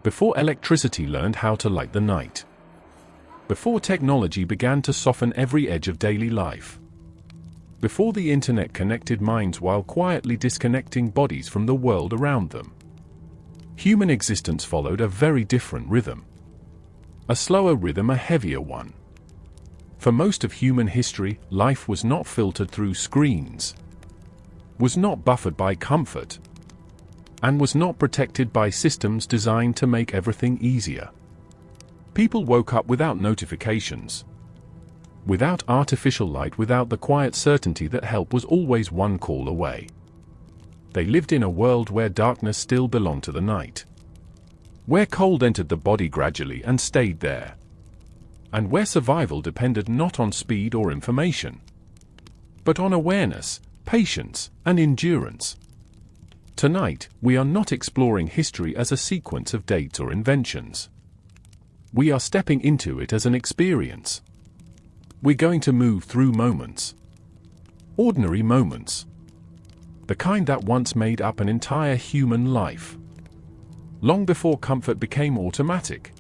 Before electricity learned how to light the night. Before technology began to soften every edge of daily life. Before the internet connected minds while quietly disconnecting bodies from the world around them. Human existence followed a very different rhythm. A slower rhythm, a heavier one. For most of human history, life was not filtered through screens, was not buffered by comfort, and was not protected by systems designed to make everything easier. People woke up without notifications, without artificial light, without the quiet certainty that help was always one call away. They lived in a world where darkness still belonged to the night, where cold entered the body gradually and stayed there, and where survival depended not on speed or information, but on awareness, patience, and endurance. Tonight, we are not exploring history as a sequence of dates or inventions. We are stepping into it as an experience. We're going to move through moments. Ordinary moments. The kind that once made up an entire human life. Long before comfort became automatic.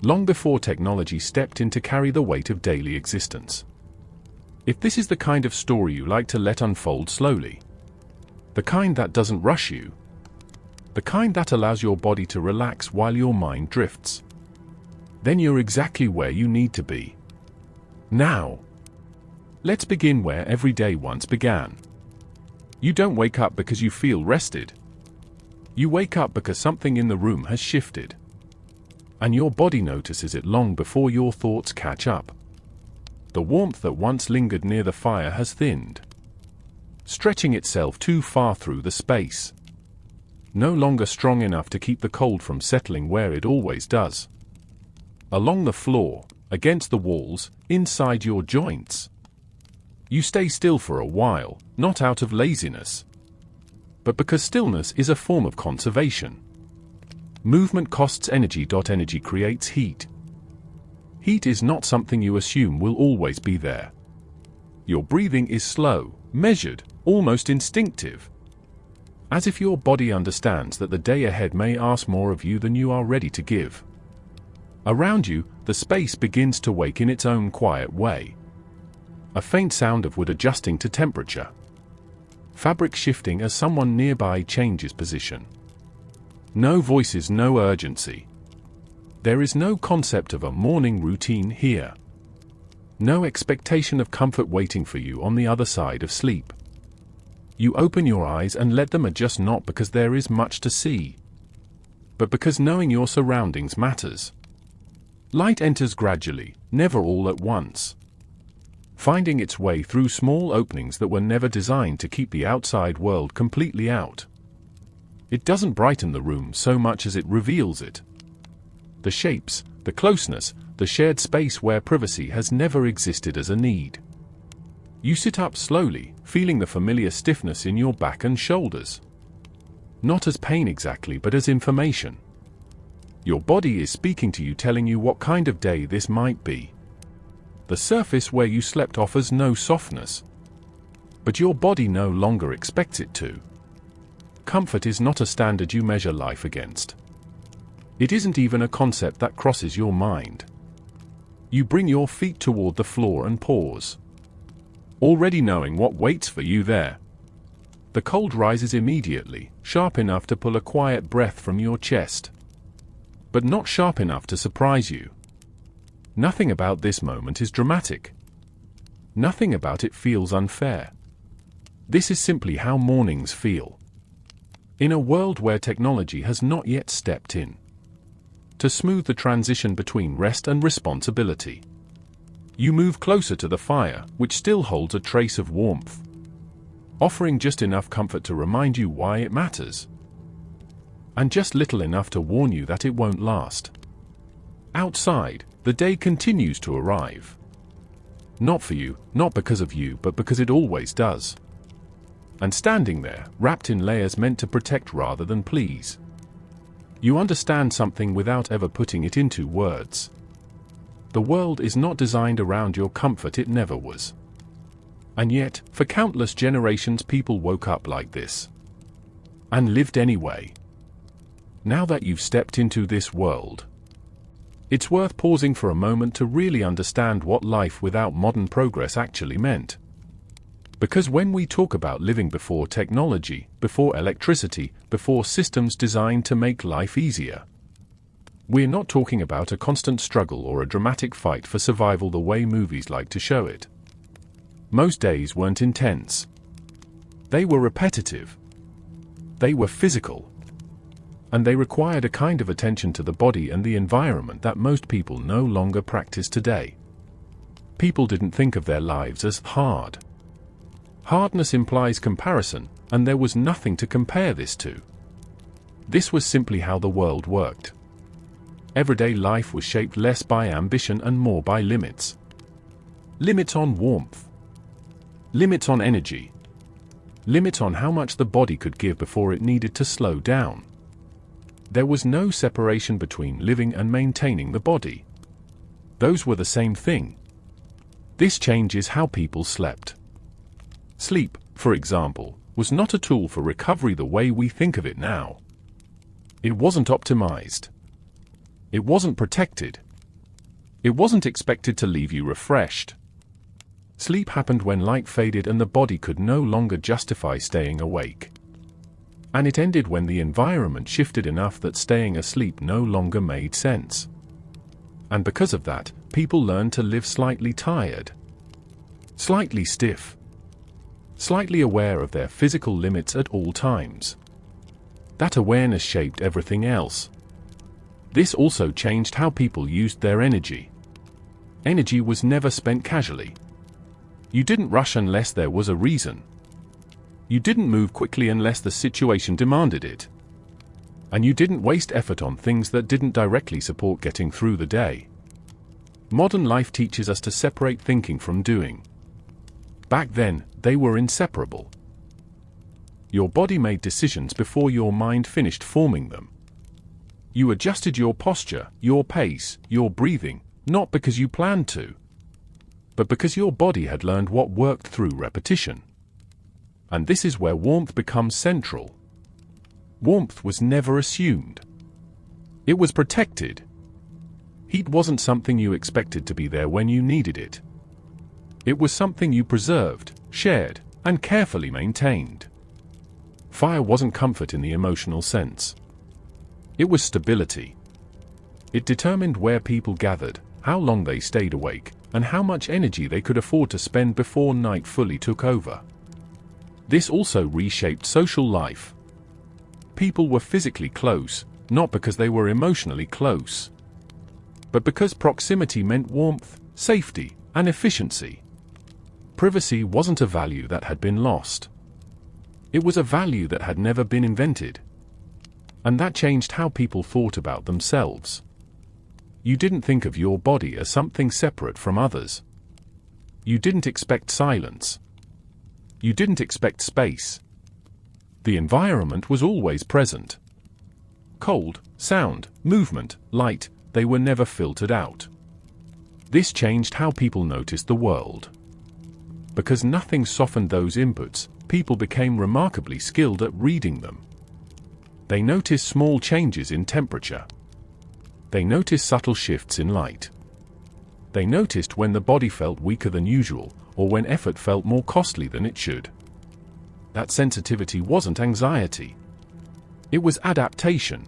Long before technology stepped in to carry the weight of daily existence. If this is the kind of story you like to let unfold slowly, the kind that doesn't rush you, the kind that allows your body to relax while your mind drifts, then you're exactly where you need to be. Now, let's begin where every day once began. You don't wake up because you feel rested. You wake up because something in the room has shifted. And your body notices it long before your thoughts catch up. The warmth that once lingered near the fire has thinned, stretching itself too far through the space. No longer strong enough to keep the cold from settling where it always does. Along the floor, against the walls, inside your joints. You stay still for a while, not out of laziness, but because stillness is a form of conservation. Movement costs energy. Energy creates heat. Heat is not something you assume will always be there. Your breathing is slow, measured, almost instinctive. As if your body understands that the day ahead may ask more of you than you are ready to give. Around you, the space begins to wake in its own quiet way. A faint sound of wood adjusting to temperature. Fabric shifting as someone nearby changes position. No voices, no urgency. There is no concept of a morning routine here. No expectation of comfort waiting for you on the other side of sleep. You open your eyes and let them adjust, not because there is much to see, but because knowing your surroundings matters. Light enters gradually, never all at once, finding its way through small openings that were never designed to keep the outside world completely out. It doesn't brighten the room so much as it reveals it. The shapes, the closeness, the shared space where privacy has never existed as a need. You sit up slowly, feeling the familiar stiffness in your back and shoulders. Not as pain exactly, but as information. Your body is speaking to you, telling you what kind of day this might be. The surface where you slept offers no softness, but your body no longer expects it to. Comfort is not a standard you measure life against. It isn't even a concept that crosses your mind. You bring your feet toward the floor and pause, already knowing what waits for you there. The cold rises immediately, sharp enough to pull a quiet breath from your chest, but not sharp enough to surprise you. Nothing about this moment is dramatic. Nothing about it feels unfair. This is simply how mornings feel. In a world where technology has not yet stepped in to smooth the transition between rest and responsibility. You move closer to the fire, which still holds a trace of warmth, offering just enough comfort to remind you why it matters, and just little enough to warn you that it won't last. Outside, the day continues to arrive. Not for you, not because of you, but because it always does. And standing there, wrapped in layers meant to protect rather than please. You understand something without ever putting it into words. The world is not designed around your comfort, it never was. And yet, for countless generations people woke up like this. And lived anyway. Now that you've stepped into this world, it's worth pausing for a moment to really understand what life without modern progress actually meant. Because when we talk about living before technology, before electricity, before systems designed to make life easier, we're not talking about a constant struggle or a dramatic fight for survival the way movies like to show it. Most days weren't intense. They were repetitive. They were physical. And they required a kind of attention to the body and the environment that most people no longer practice today. People didn't think of their lives as hard. Hardness implies comparison, and there was nothing to compare this to. This was simply how the world worked. Everyday life was shaped less by ambition and more by limits. Limits on warmth. Limits on energy. Limits on how much the body could give before it needed to slow down. There was no separation between living and maintaining the body. Those were the same thing. This changes how people slept. Sleep, for example, was not a tool for recovery the way we think of it now. It wasn't optimized. It wasn't protected. It wasn't expected to leave you refreshed. Sleep happened when light faded and the body could no longer justify staying awake. And it ended when the environment shifted enough that staying asleep no longer made sense. And because of that, people learned to live slightly tired, slightly stiff, slightly aware of their physical limits at all times. That awareness shaped everything else. This also changed how people used their energy. Energy was never spent casually. You didn't rush unless there was a reason. You didn't move quickly unless the situation demanded it. And you didn't waste effort on things that didn't directly support getting through the day. Modern life teaches us to separate thinking from doing. Back then, they were inseparable. Your body made decisions before your mind finished forming them. You adjusted your posture, your pace, your breathing, not because you planned to, but because your body had learned what worked through repetition. And this is where warmth becomes central. Warmth was never assumed. It was protected. Heat wasn't something you expected to be there when you needed it. It was something you preserved, shared, and carefully maintained. Fire wasn't comfort in the emotional sense. It was stability. It determined where people gathered, how long they stayed awake, and how much energy they could afford to spend before night fully took over. This also reshaped social life. People were physically close, not because they were emotionally close, but because proximity meant warmth, safety, and efficiency. Privacy wasn't a value that had been lost. It was a value that had never been invented. And that changed how people thought about themselves. You didn't think of your body as something separate from others. You didn't expect silence. You didn't expect space. The environment was always present. Cold, sound, movement, light, they were never filtered out. This changed how people noticed the world. Because nothing softened those inputs, people became remarkably skilled at reading them. They noticed small changes in temperature. They noticed subtle shifts in light. They noticed when the body felt weaker than usual, or when effort felt more costly than it should. That sensitivity wasn't anxiety. It was adaptation.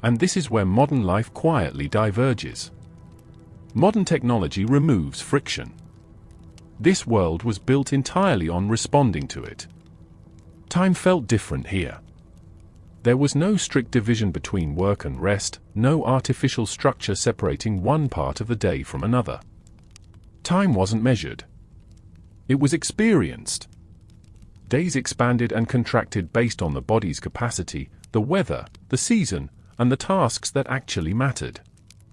And this is where modern life quietly diverges. Modern technology removes friction. This world was built entirely on responding to it. Time felt different here. There was no strict division between work and rest, no artificial structure separating one part of the day from another. Time wasn't measured. It was experienced. Days expanded and contracted based on the body's capacity, the weather, the season, and the tasks that actually mattered.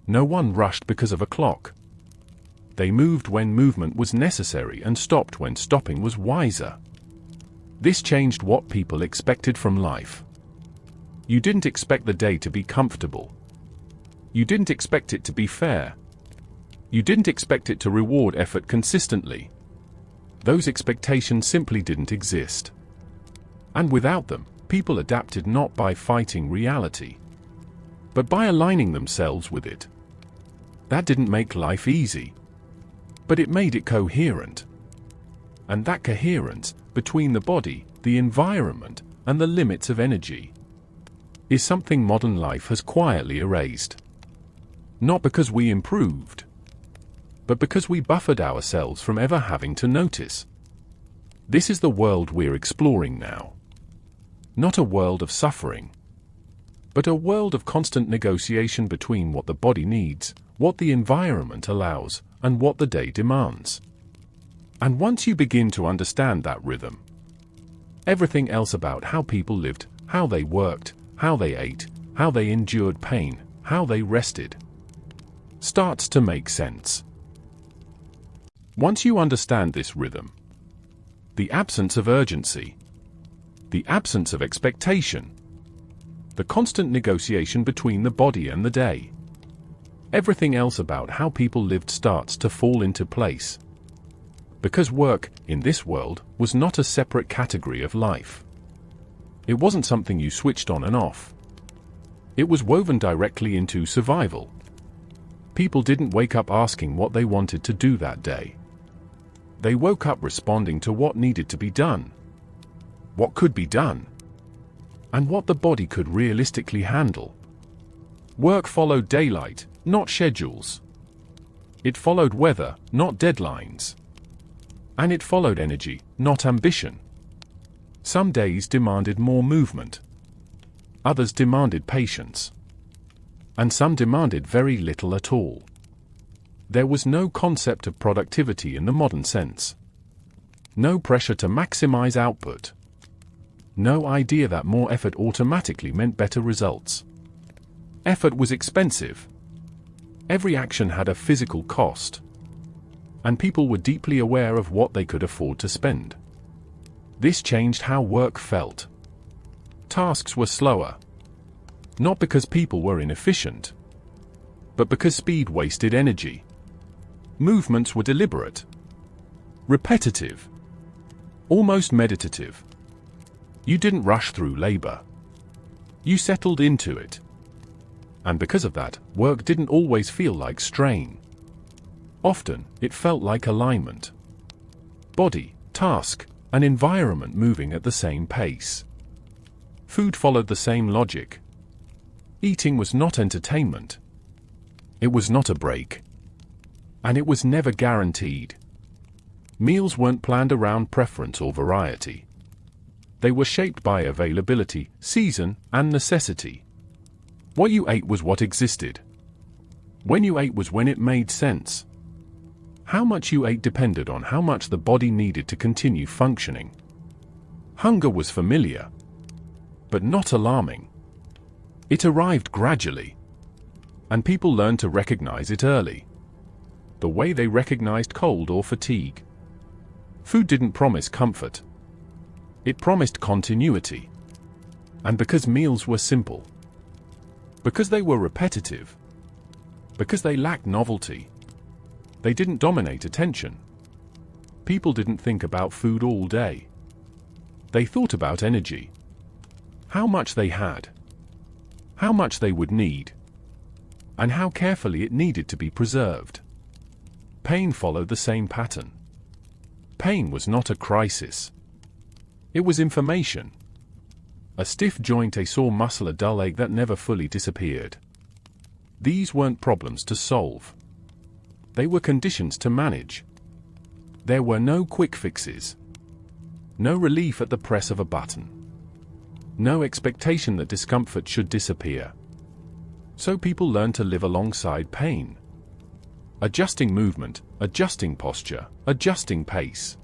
No one rushed because of a clock. They moved when movement was necessary and stopped when stopping was wiser. This changed what people expected from life. You didn't expect the day to be comfortable. You didn't expect it to be fair. You didn't expect it to reward effort consistently. Those expectations simply didn't exist. And without them, people adapted not by fighting reality, but by aligning themselves with it. That didn't make life easy, but it made it coherent. And that coherence between the body, the environment, and the limits of energy is something modern life has quietly erased. Not because we improved, but because we buffered ourselves from ever having to notice. This is the world we're exploring now. Not a world of suffering, but a world of constant negotiation between what the body needs, what the environment allows, and what the day demands. And once you begin to understand that rhythm, everything else about how people lived, how they worked, how they ate, how they endured pain, how they rested, starts to make sense. Once you understand this rhythm, the absence of urgency, the absence of expectation, the constant negotiation between the body and the day, everything else about how people lived starts to fall into place. Because work, in this world, was not a separate category of life. It wasn't something you switched on and off. It was woven directly into survival. People didn't wake up asking what they wanted to do that day. They woke up responding to what needed to be done, what could be done, and what the body could realistically handle. Work followed daylight, not schedules. It followed weather, not deadlines. And it followed energy, not ambition. Some days demanded more movement. Others demanded patience. And some demanded very little at all. There was no concept of productivity in the modern sense. No pressure to maximize output. No idea that more effort automatically meant better results. Effort was expensive. Every action had a physical cost. And people were deeply aware of what they could afford to spend. This changed how work felt. Tasks were slower. Not because people were inefficient, but because speed wasted energy. Movements were deliberate, repetitive, almost meditative. You didn't rush through labor. You settled into it. And because of that, work didn't always feel like strain. Often, it felt like alignment. Body, task, and environment moving at the same pace. Food followed the same logic. Eating was not entertainment. It was not a break. And it was never guaranteed. Meals weren't planned around preference or variety. They were shaped by availability, season, and necessity. What you ate was what existed. When you ate was when it made sense. How much you ate depended on how much the body needed to continue functioning. Hunger was familiar, but not alarming. It arrived gradually, and people learned to recognize it early, the way they recognized cold or fatigue. Food didn't promise comfort. It promised continuity. And because meals were simple, because they were repetitive, because they lacked novelty, they didn't dominate attention. People didn't think about food all day. They thought about energy. How much they had. How much they would need. And how carefully it needed to be preserved. Pain followed the same pattern. Pain was not a crisis. It was information. A stiff joint, a sore muscle, a dull ache that never fully disappeared. These weren't problems to solve. They were conditions to manage. There were no quick fixes. No relief at the press of a button. No expectation that discomfort should disappear. So people learned to live alongside pain. Adjusting movement, adjusting posture, adjusting pace.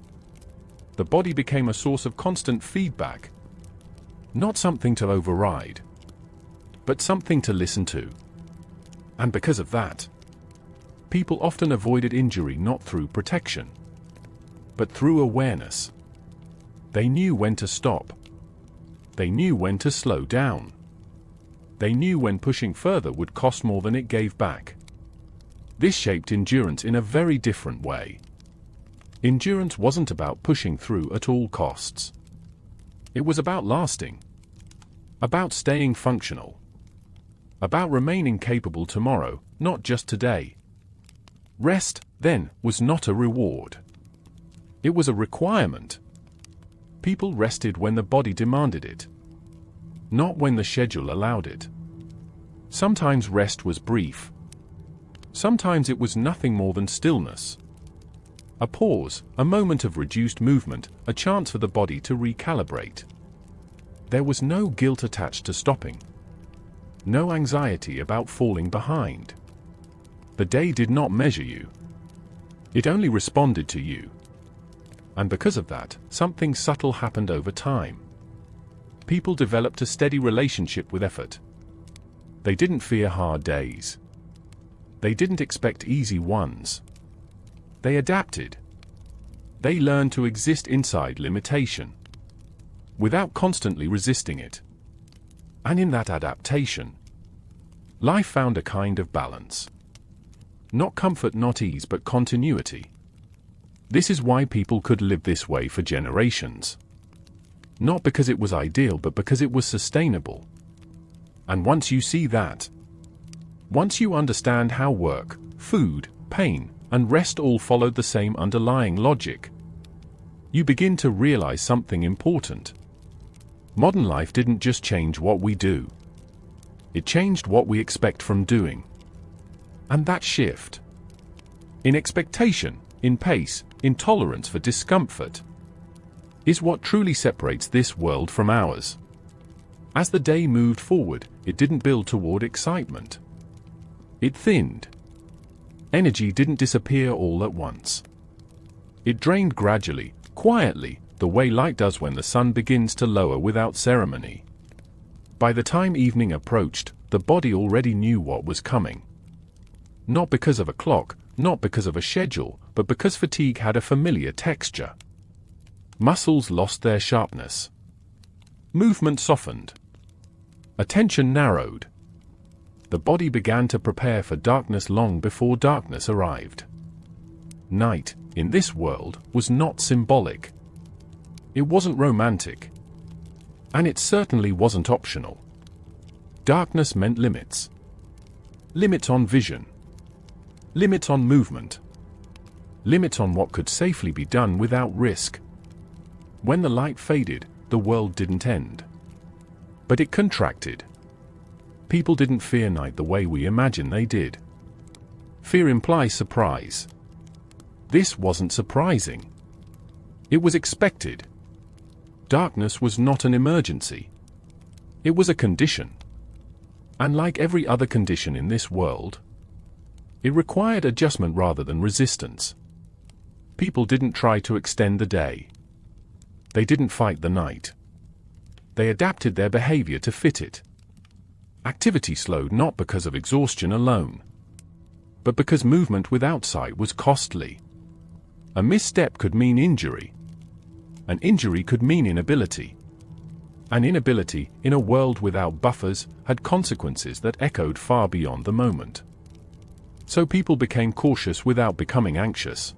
The body became a source of constant feedback. Not something to override, but something to listen to. And because of that, people often avoided injury not through protection, but through awareness. They knew when to stop. They knew when to slow down. They knew when pushing further would cost more than it gave back. This shaped endurance in a very different way. Endurance wasn't about pushing through at all costs. It was about lasting. about staying functional, about remaining capable tomorrow, not just today. Rest, then, was not a reward. It was a requirement. People rested when the body demanded it, not when the schedule allowed it. Sometimes rest was brief. Sometimes it was nothing more than stillness. A pause, a moment of reduced movement, a chance for the body to recalibrate. There was no guilt attached to stopping. No anxiety about falling behind. The day did not measure you. It only responded to you. And because of that, something subtle happened over time. People developed a steady relationship with effort. They didn't fear hard days. They didn't expect easy ones. They adapted. They learned to exist inside limitation, without constantly resisting it. And in that adaptation, life found a kind of balance. Not comfort, not ease, but continuity. This is why people could live this way for generations. Not because it was ideal, but because it was sustainable. And once you see that, once you understand how work, food, pain, and rest all followed the same underlying logic, you begin to realize something important. Modern life didn't just change what we do. It changed what we expect from doing. And that shift in expectation, in pace, in tolerance for discomfort, is what truly separates this world from ours. As the day moved forward, it didn't build toward excitement. It thinned. Energy didn't disappear all at once. It drained gradually, quietly, the way light does when the sun begins to lower without ceremony. By the time evening approached, the body already knew what was coming. Not because of a clock, not because of a schedule, but because fatigue had a familiar texture. Muscles lost their sharpness. Movement softened. Attention narrowed. The body began to prepare for darkness long before darkness arrived. Night, in this world, was not symbolic. It wasn't romantic. And it certainly wasn't optional. Darkness meant limits. Limits on vision. Limits on movement. Limits on what could safely be done without risk. When the light faded, the world didn't end. But it contracted. People didn't fear night the way we imagine they did. Fear implies surprise. This wasn't surprising. It was expected. Darkness was not an emergency. It was a condition. And like every other condition in this world, it required adjustment rather than resistance. People didn't try to extend the day. They didn't fight the night. They adapted their behavior to fit it. Activity slowed not because of exhaustion alone, but because movement without sight was costly. A misstep could mean injury. An injury could mean inability. An inability, in a world without buffers, had consequences that echoed far beyond the moment. So people became cautious without becoming anxious.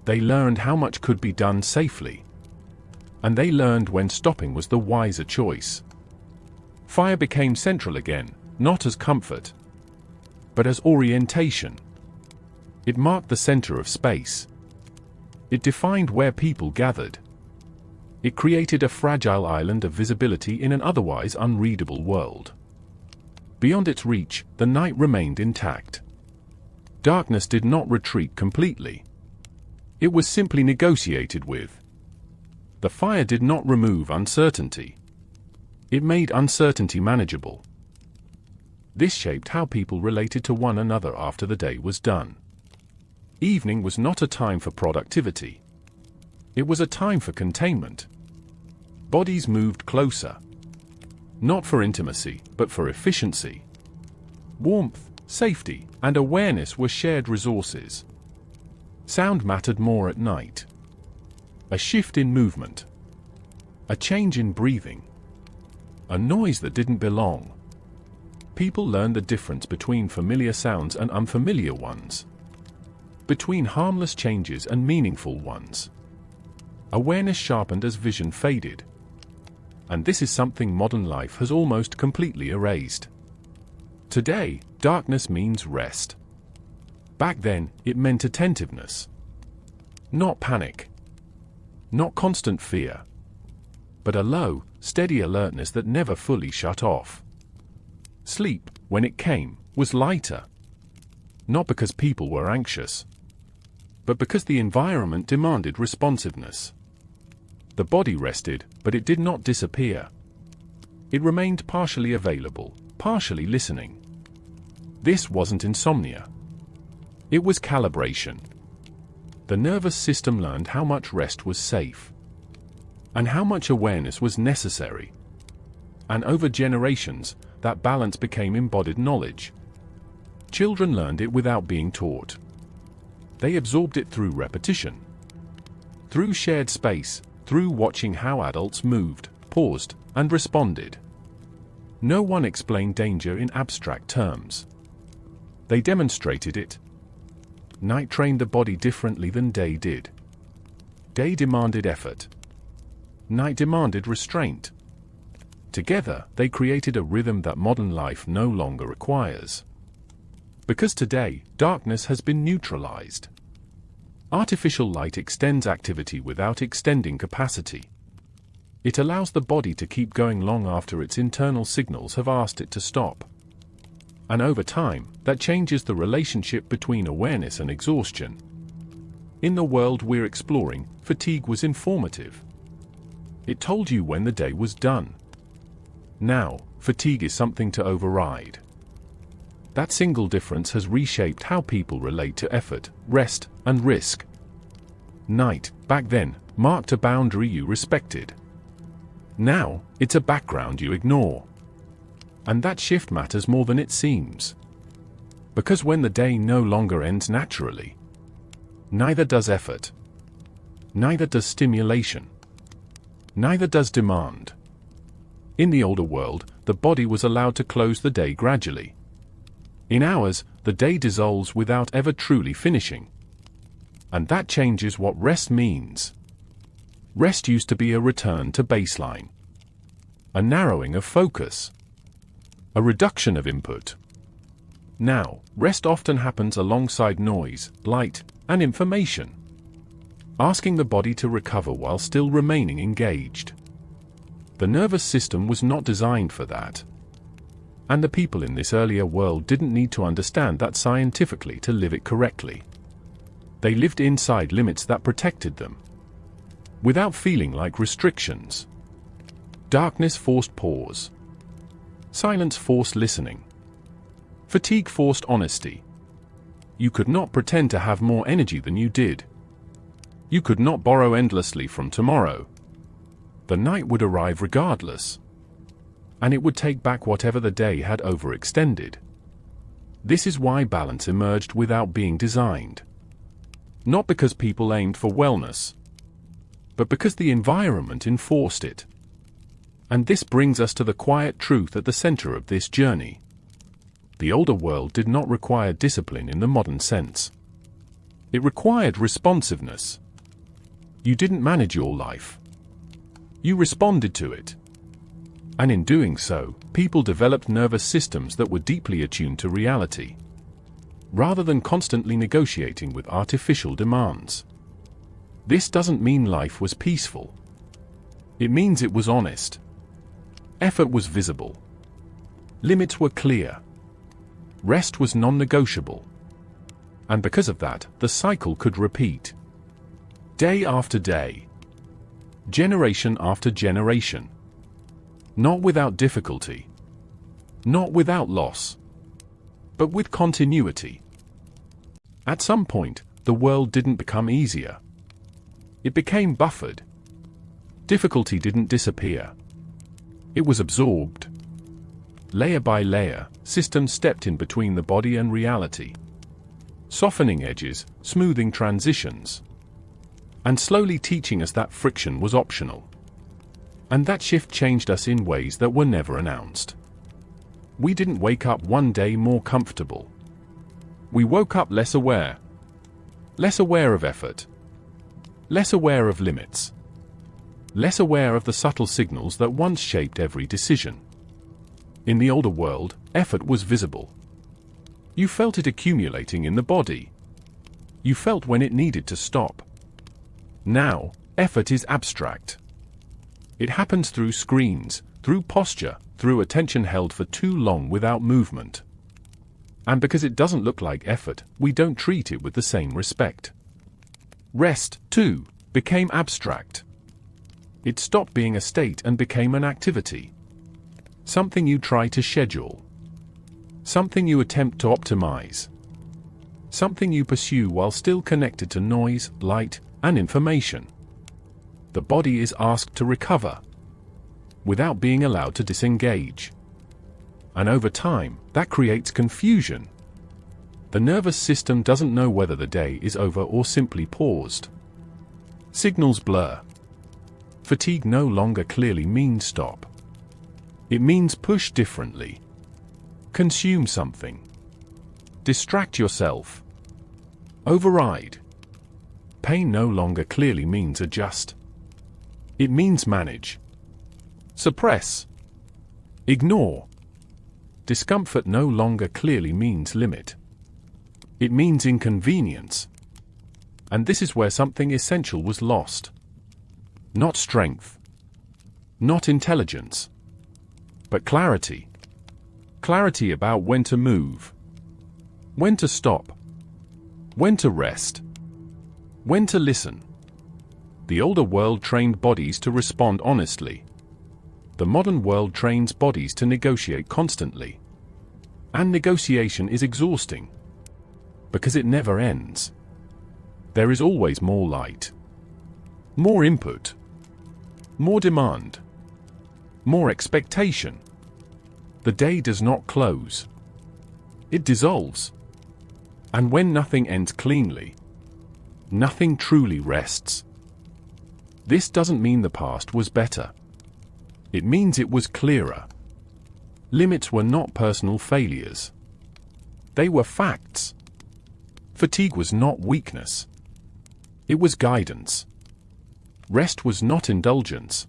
They learned how much could be done safely. And they learned when stopping was the wiser choice. Fire became central again, not as comfort, but as orientation. It marked the center of space. It defined where people gathered. It created a fragile island of visibility in an otherwise unreadable world. Beyond its reach, the night remained intact. Darkness did not retreat completely. It was simply negotiated with. The fire did not remove uncertainty. It made uncertainty manageable. This shaped how people related to one another after the day was done. Evening was not a time for productivity. It was a time for containment. Bodies moved closer. Not for intimacy, but for efficiency. Warmth, safety, and awareness were shared resources. Sound mattered more at night. A shift in movement. A change in breathing. A noise that didn't belong. People learned the difference between familiar sounds and unfamiliar ones. Between harmless changes and meaningful ones. Awareness sharpened as vision faded. And this is something modern life has almost completely erased. Today, darkness means rest. Back then, it meant attentiveness. Not panic. Not constant fear. But a low, steady alertness that never fully shut off. Sleep, when it came, was lighter. Not because people were anxious, but because the environment demanded responsiveness. The body rested, but it did not disappear. It remained partially available, partially listening. This wasn't insomnia. It was calibration. The nervous system learned how much rest was safe, and how much awareness was necessary. And over generations, that balance became embodied knowledge. Children learned it without being taught. They absorbed it through repetition, through shared space, through watching how adults moved, paused, and responded. No one explained danger in abstract terms. They demonstrated it. Night trained the body differently than day did. Day demanded effort. Night demanded restraint. Together, they created a rhythm that modern life no longer requires. Because today, darkness has been neutralized. Artificial light extends activity without extending capacity. It allows the body to keep going long after its internal signals have asked it to stop. And over time, that changes the relationship between awareness and exhaustion. In the world we're exploring, fatigue was informative. It told you when the day was done. Now, fatigue is something to override. That single difference has reshaped how people relate to effort, rest, and risk. Night, back then, marked a boundary you respected. Now, it's a background you ignore. And that shift matters more than it seems. Because when the day no longer ends naturally, neither does effort. Neither does stimulation. Neither does demand. In the older world, the body was allowed to close the day gradually. In ours, the day dissolves without ever truly finishing. And that changes what rest means. Rest used to be a return to baseline. A narrowing of focus. A reduction of input. Now, rest often happens alongside noise, light, and information. Asking the body to recover while still remaining engaged. The nervous system was not designed for that. And the people in this earlier world didn't need to understand that scientifically to live it correctly. They lived inside limits that protected them, without feeling like restrictions. Darkness forced pause. Silence forced listening. Fatigue forced honesty. You could not pretend to have more energy than you did. You could not borrow endlessly from tomorrow. The night would arrive regardless. And it would take back whatever the day had overextended. This is why balance emerged without being designed. Not because people aimed for wellness, but because the environment enforced it. And this brings us to the quiet truth at the center of this journey. The older world did not require discipline in the modern sense. It required responsiveness. You didn't manage your life. You responded to it. And in doing so, people developed nervous systems that were deeply attuned to reality, rather than constantly negotiating with artificial demands. This doesn't mean life was peaceful. It means it was honest. Effort was visible. Limits were clear. Rest was non-negotiable. And because of that, the cycle could repeat. Day after day. Generation after generation. Not without difficulty. Not without loss. But with continuity. At some point, the world didn't become easier. It became buffered. Difficulty didn't disappear. It was absorbed. Layer by layer, systems stepped in between the body and reality, softening edges, smoothing transitions, and slowly teaching us that friction was optional. And that shift changed us in ways that were never announced. We didn't wake up one day more comfortable. We woke up less aware. Less aware of effort. Less aware of limits. less aware of the subtle signals that once shaped every decision. In the older world, effort was visible. You felt it accumulating in the body. You felt when it needed to stop. Now, effort is abstract. It happens through screens, through posture, through attention held for too long without movement. And because it doesn't look like effort, we don't treat it with the same respect. Rest, too, became abstract. It stopped being a state and became an activity. Something you try to schedule. Something you attempt to optimize. Something you pursue while still connected to noise, light, and information. The body is asked to recover, without being allowed to disengage. And over time, that creates confusion. The nervous system doesn't know whether the day is over or simply paused. Signals blur. Fatigue no longer clearly means stop. It means push differently. Consume something. Distract yourself. Override. Pain no longer clearly means adjust. It means manage. Suppress. Ignore. Discomfort no longer clearly means limit. It means inconvenience. And this is where something essential was lost. Not strength. Not intelligence. But clarity. Clarity about when to move. When to stop. When to rest. When to listen. The older world trained bodies to respond honestly. The modern world trains bodies to negotiate constantly. And negotiation is exhausting. Because it never ends. There is always more light. More input. More demand. More expectation. The day does not close. It dissolves. And when nothing ends cleanly, nothing truly rests. This doesn't mean the past was better. It means it was clearer. Limits were not personal failures. They were facts. Fatigue was not weakness. It was guidance. Rest was not indulgence.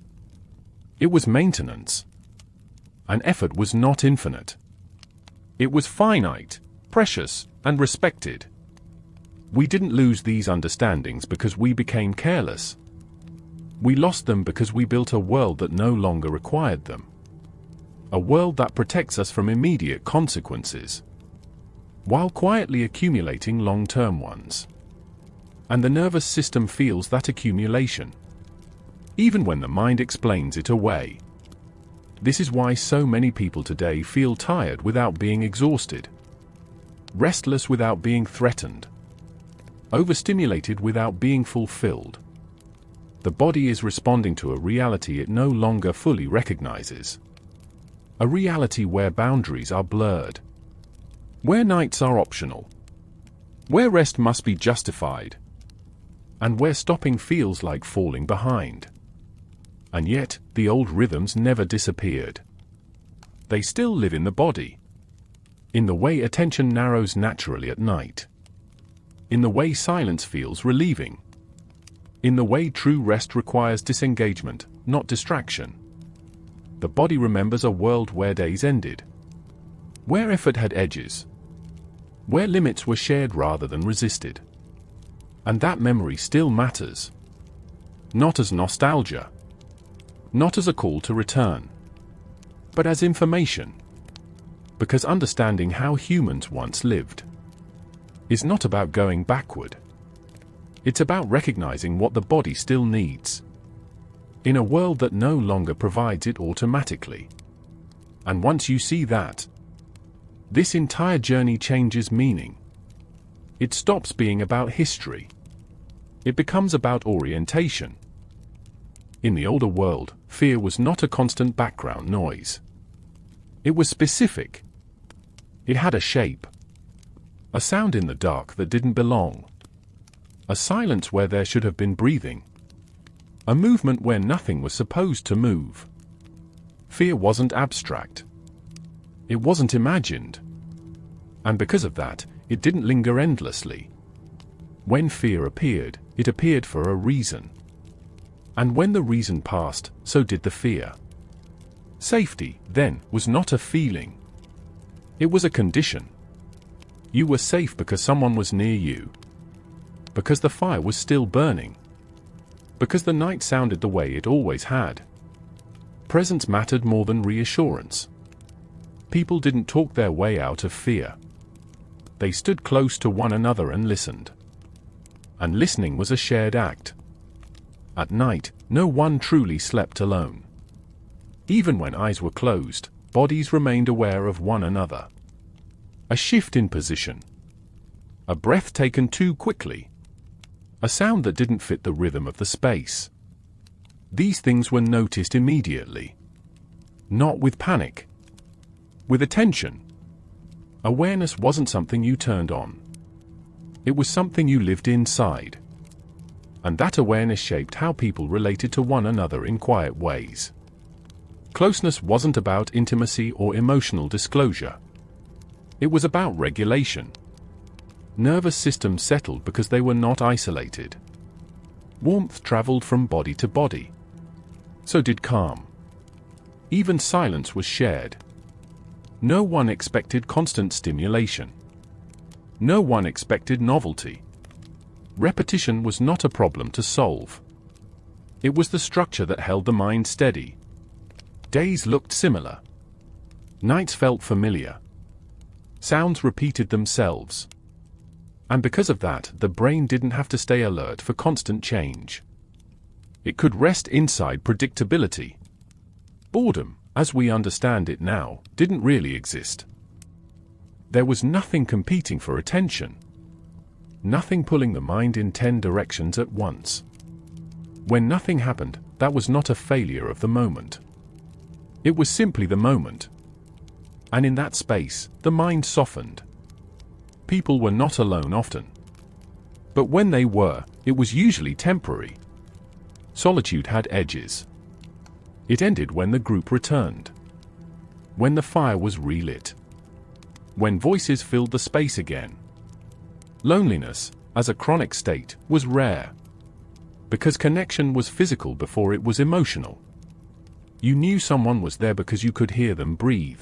It was maintenance. And effort was not infinite. It was finite, precious, and respected. We didn't lose these understandings because we became careless. We lost them because we built a world that no longer required them. A world that protects us from immediate consequences, while quietly accumulating long-term ones. And the nervous system feels that accumulation, even when the mind explains it away. This is why so many people today feel tired without being exhausted, restless without being threatened, overstimulated without being fulfilled. The body is responding to a reality it no longer fully recognizes. A reality where boundaries are blurred. Where nights are optional. Where rest must be justified. And where stopping feels like falling behind. And yet, the old rhythms never disappeared. They still live in the body. In the way attention narrows naturally at night. In the way silence feels relieving. In the way true rest requires disengagement, not distraction. The body remembers a world where days ended. Where effort had edges. Where limits were shared rather than resisted. And that memory still matters. Not as nostalgia. Not as a call to return. But as information. Because understanding how humans once lived is not about going backward. It's about recognizing what the body still needs. In a world that no longer provides it automatically. And once you see that, this entire journey changes meaning. It stops being about history. It becomes about orientation. In the older world, fear was not a constant background noise. It was specific. It had a shape. A sound in the dark that didn't belong. A silence where there should have been breathing. A movement where nothing was supposed to move. Fear wasn't abstract. It wasn't imagined. And because of that, it didn't linger endlessly. When fear appeared, it appeared for a reason. And when the reason passed, so did the fear. Safety, then, was not a feeling. It was a condition. You were safe because someone was near you. Because the fire was still burning. Because the night sounded the way it always had. Presence mattered more than reassurance. People didn't talk their way out of fear. They stood close to one another and listened. And listening was a shared act. At night, no one truly slept alone. Even when eyes were closed, bodies remained aware of one another. A shift in position. A breath taken too quickly. A sound that didn't fit the rhythm of the space. These things were noticed immediately. Not with panic. With attention. Awareness wasn't something you turned on. It was something you lived inside. And that awareness shaped how people related to one another in quiet ways. Closeness wasn't about intimacy or emotional disclosure. It was about regulation. Nervous systems settled because they were not isolated. Warmth traveled from body to body. So did calm. Even silence was shared. No one expected constant stimulation. No one expected novelty. Repetition was not a problem to solve. It was the structure that held the mind steady. Days looked similar. Nights felt familiar. Sounds repeated themselves. And because of that, the brain didn't have to stay alert for constant change. It could rest inside predictability. Boredom, as we understand it now, didn't really exist. There was nothing competing for attention. Nothing pulling the mind in 10 directions at once. When nothing happened, that was not a failure of the moment. It was simply the moment. And in that space, the mind softened. People were not alone often. But when they were, it was usually temporary. Solitude had edges. It ended when the group returned. When the fire was relit. When voices filled the space again. Loneliness, as a chronic state, was rare. Because connection was physical before it was emotional. You knew someone was there because you could hear them breathe.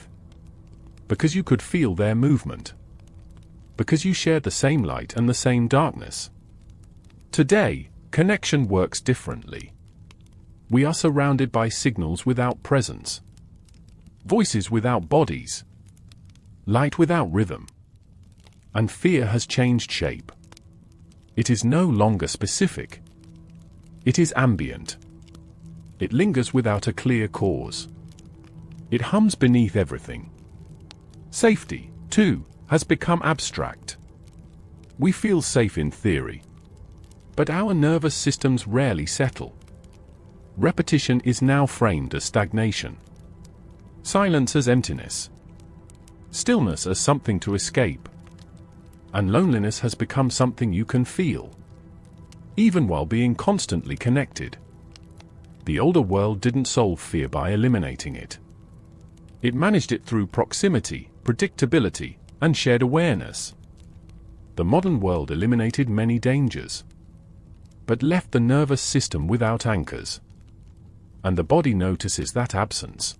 Because you could feel their movement. Because you shared the same light and the same darkness. Today, connection works differently. We are surrounded by signals without presence. Voices without bodies. Light without rhythm. And fear has changed shape. It is no longer specific. It is ambient. It lingers without a clear cause. It hums beneath everything. Safety, too, has become abstract. We feel safe in theory. But our nervous systems rarely settle. Repetition is now framed as stagnation. Silence as emptiness. Stillness as something to escape. And loneliness has become something you can feel. Even while being constantly connected. The older world didn't solve fear by eliminating it. It managed it through proximity, predictability, and shared awareness. The modern world eliminated many dangers, but left the nervous system without anchors. And the body notices that absence.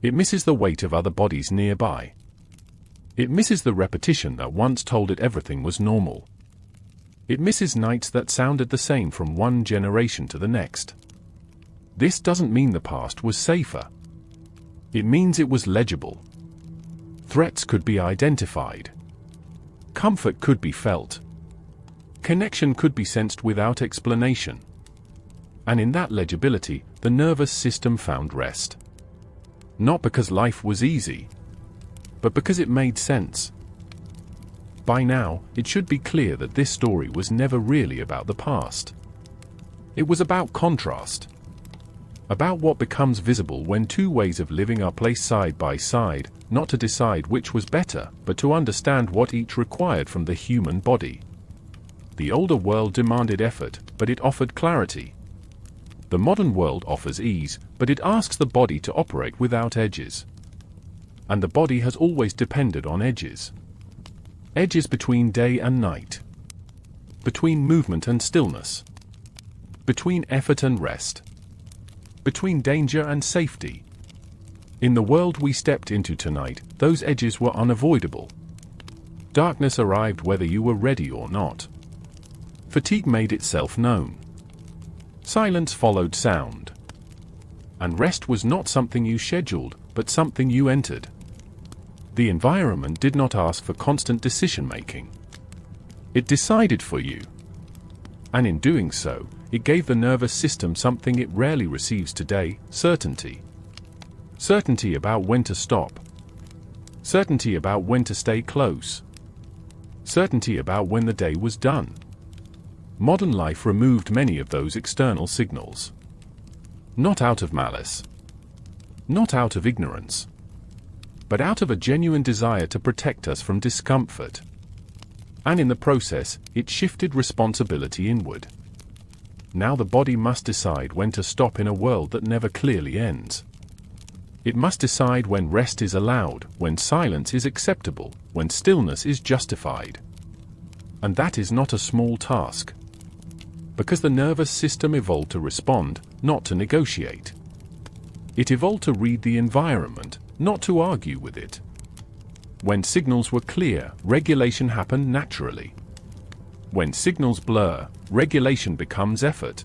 It misses the weight of other bodies nearby. It misses the repetition that once told it everything was normal. It misses nights that sounded the same from one generation to the next. This doesn't mean the past was safer. It means it was legible. Threats could be identified. Comfort could be felt. Connection could be sensed without explanation. And in that legibility, the nervous system found rest. Not because life was easy, but because it made sense. By now, it should be clear that this story was never really about the past. It was about contrast. About what becomes visible when two ways of living are placed side by side, not to decide which was better, but to understand what each required from the human body. The older world demanded effort, but it offered clarity. The modern world offers ease, but it asks the body to operate without edges. And the body has always depended on edges. Edges between day and night. Between movement and stillness. between effort and rest, between danger and safety. In the world we stepped into tonight, those edges were unavoidable. Darkness arrived whether you were ready or not. Fatigue made itself known. Silence followed sound. And rest was not something you scheduled, but something you entered. The environment did not ask for constant decision-making. It decided for you. And in doing so, it gave the nervous system something it rarely receives today: certainty. Certainty about when to stop. Certainty about when to stay close. Certainty about when the day was done. Modern life removed many of those external signals. Not out of malice. Not out of ignorance. But out of a genuine desire to protect us from discomfort. And in the process, it shifted responsibility inward. Now the body must decide when to stop in a world that never clearly ends. It must decide when rest is allowed, when silence is acceptable, when stillness is justified. And that is not a small task. Because the nervous system evolved to respond, not to negotiate. It evolved to read the environment, not to argue with it. When signals were clear, regulation happened naturally. When signals blur, regulation becomes effort.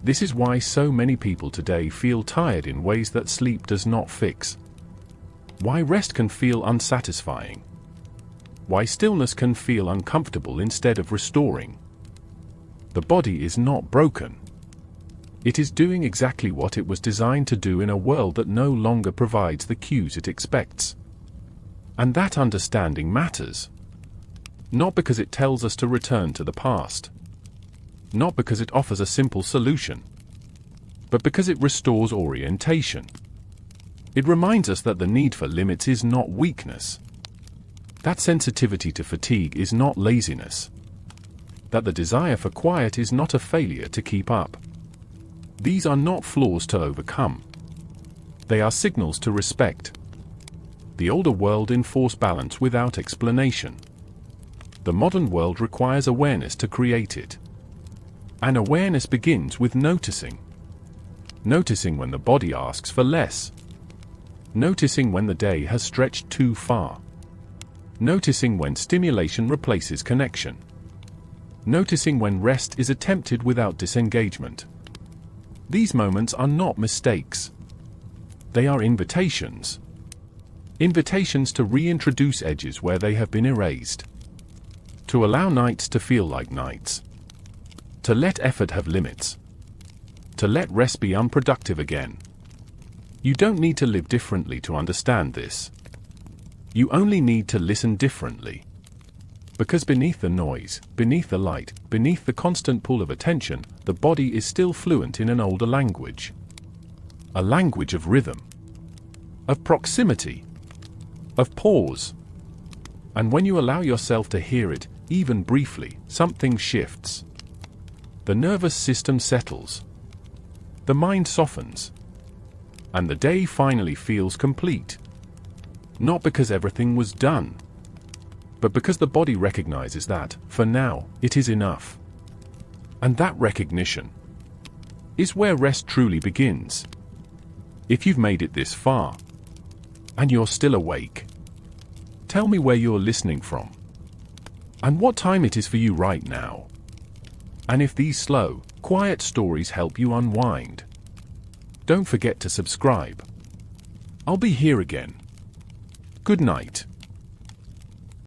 This is why so many people today feel tired in ways that sleep does not fix. Why rest can feel unsatisfying. Why stillness can feel uncomfortable instead of restoring. The body is not broken. It is doing exactly what it was designed to do in a world that no longer provides the cues it expects. And that understanding matters. Not because it tells us to return to the past. Not because it offers a simple solution. But because it restores orientation. It reminds us that the need for limits is not weakness. That sensitivity to fatigue is not laziness. That the desire for quiet is not a failure to keep up. These are not flaws to overcome. They are signals to respect. The older world enforced balance without explanation. The modern world requires awareness to create it. And awareness begins with noticing. Noticing when the body asks for less. Noticing when the day has stretched too far. Noticing when stimulation replaces connection. Noticing when rest is attempted without disengagement. These moments are not mistakes. They are invitations. Invitations to reintroduce edges where they have been erased. To allow nights to feel like nights. To let effort have limits. To let rest be unproductive again. You don't need to live differently to understand this. You only need to listen differently. Because beneath the noise, beneath the light, beneath the constant pull of attention, the body is still fluent in an older language. A language of rhythm. Of proximity. Of pause. And when you allow yourself to hear it, even briefly, something shifts. The nervous system settles. The mind softens. And the day finally feels complete. Not because everything was done, but because the body recognizes that, for now, it is enough. And that recognition is where rest truly begins. If you've made it this far, and you're still awake, tell me where you're listening from, and what time it is for you right now. And if these slow, quiet stories help you unwind, don't forget to subscribe. I'll be here again. Good night.